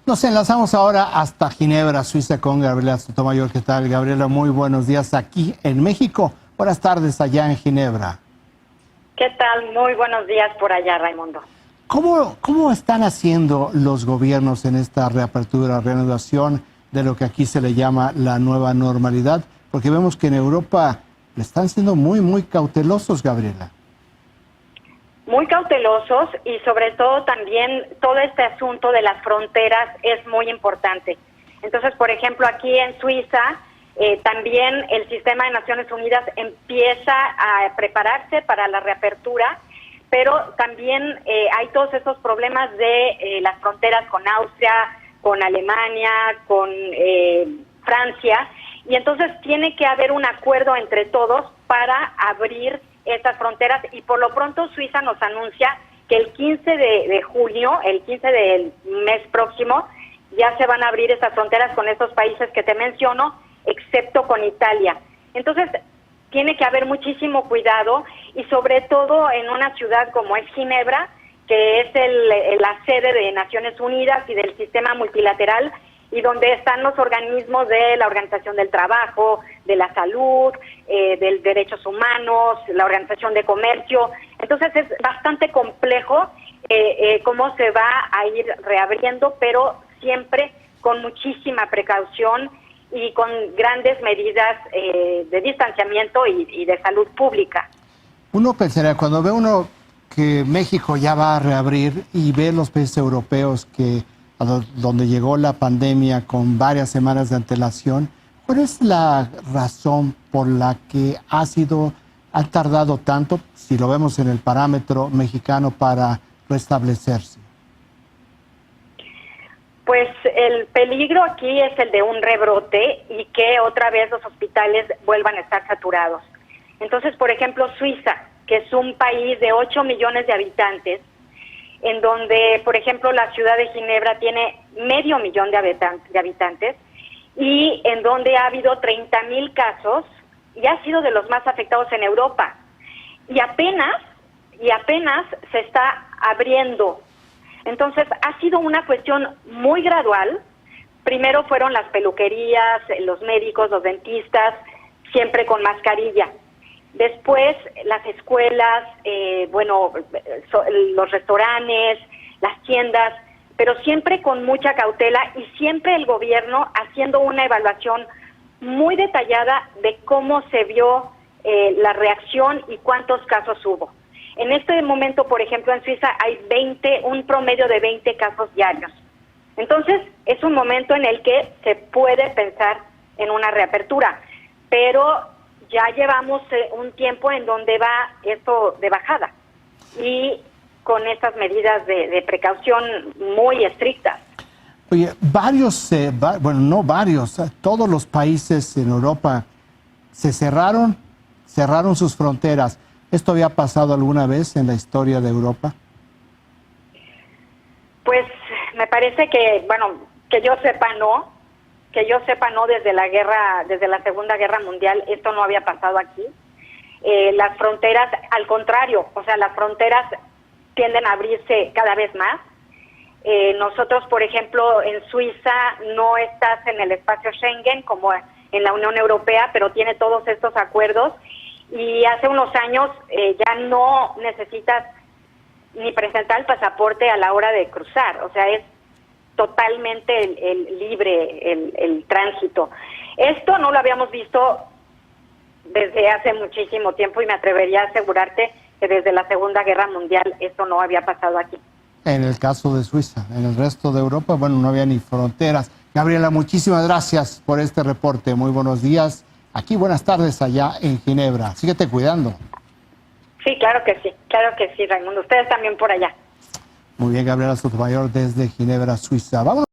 Nos enlazamos ahora hasta Ginebra, Suiza, con Gabriela Sotomayor. ¿Qué tal, Gabriela? Muy buenos días aquí en México. Buenas tardes allá en Ginebra. ¿Qué tal? Muy buenos días por allá, Raimundo. ¿Cómo están haciendo los gobiernos en esta reapertura, reanudación de lo que aquí se le llama la nueva normalidad? Porque vemos que en Europa le están siendo muy cautelosos, Gabriela. Muy cautelosos y sobre todo también todo este asunto de las fronteras es muy importante. Entonces, por ejemplo, aquí en Suiza también el sistema de Naciones Unidas empieza a prepararse para la reapertura, pero también hay todos esos problemas de las fronteras con Austria, con Alemania, con Francia, y entonces tiene que haber un acuerdo entre todos para abrir estas fronteras, y por lo pronto Suiza nos anuncia que el 15 de junio, el 15 del mes próximo, ya se van a abrir estas fronteras con estos países que te menciono, excepto con Italia. Entonces, tiene que haber muchísimo cuidado, y sobre todo en una ciudad como es Ginebra, que es la sede de Naciones Unidas y del sistema multilateral, y donde están los organismos de la Organización del Trabajo, de la Salud, de Derechos Humanos, la Organización de Comercio. Entonces es bastante complejo cómo se va a ir reabriendo, pero siempre con muchísima precaución y con grandes medidas de distanciamiento y de salud pública. Uno pensaría, cuando ve uno que México ya va a reabrir y ve los países europeos donde llegó la pandemia con varias semanas de antelación, ¿cuál es la razón por la que ha tardado tanto, si lo vemos en el parámetro mexicano, para restablecerse? Pues el peligro aquí es el de un rebrote y que otra vez los hospitales vuelvan a estar saturados. Entonces, por ejemplo, Suiza, que es un país de 8 millones de habitantes, en donde, por ejemplo, la ciudad de Ginebra tiene 500,000 de habitantes, y en donde ha habido 30,000 casos, y ha sido de los más afectados en Europa. Y apenas se está abriendo. Entonces, ha sido una cuestión muy gradual. Primero fueron las peluquerías, los médicos, los dentistas, siempre con mascarilla. Después las escuelas, los restaurantes, las tiendas, pero siempre con mucha cautela, y siempre el gobierno haciendo una evaluación muy detallada de cómo se vio la reacción y cuántos casos hubo. En este momento, por ejemplo, en Suiza hay un promedio de 20 casos diarios. Entonces, es un momento en el que se puede pensar en una reapertura, pero ya llevamos un tiempo en donde va esto de bajada y con estas medidas de precaución muy estrictas. Oye, todos los países en Europa cerraron sus fronteras. ¿Esto había pasado alguna vez en la historia de Europa? Pues me parece que yo sepa no, desde la Segunda Guerra Mundial, esto no había pasado aquí. Las fronteras, al contrario, las fronteras tienden a abrirse cada vez más. Nosotros, por ejemplo, en Suiza no estás en el espacio Schengen como en la Unión Europea, pero tiene todos estos acuerdos, y hace unos años ya no necesitas ni presentar el pasaporte a la hora de cruzar, es totalmente libre el tránsito. Esto no lo habíamos visto desde hace muchísimo tiempo, y me atrevería a asegurarte que desde la Segunda Guerra Mundial esto no había pasado aquí. En el caso de Suiza, en el resto de Europa, no había ni fronteras. Gabriela, muchísimas gracias por este reporte. Muy buenos días. Aquí, buenas tardes allá en Ginebra. Síguete cuidando. Sí, claro que sí, Raimundo. Ustedes también por allá. Muy bien, Gabriela Sotomayor desde Ginebra, Suiza. Vamos.